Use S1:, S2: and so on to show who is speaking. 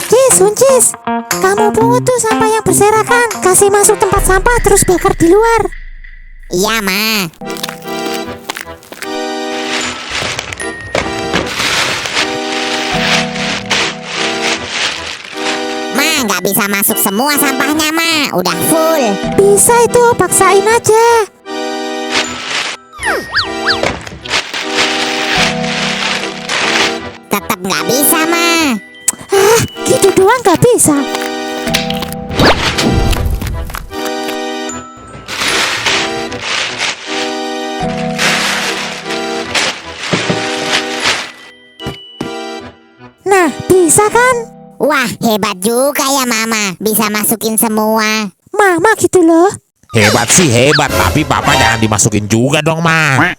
S1: Cis, Uncis, kamu pungut tuh sampah yang berserakan. Kasih masuk tempat sampah terus bakar di luar.
S2: Iya, Ma. Ma, nggak bisa masuk semua sampahnya, Ma. Udah full.
S1: Bisa itu, paksain aja.
S2: Tetap nggak bisa, Ma.
S1: Ah, gitu doang nggak bisa. Nah, bisa kan?
S2: Wah, hebat juga ya Mama. Bisa masukin semua.
S1: Mama gitu loh.
S3: Hebat sih hebat, tapi papa jangan dimasukin juga dong, Ma.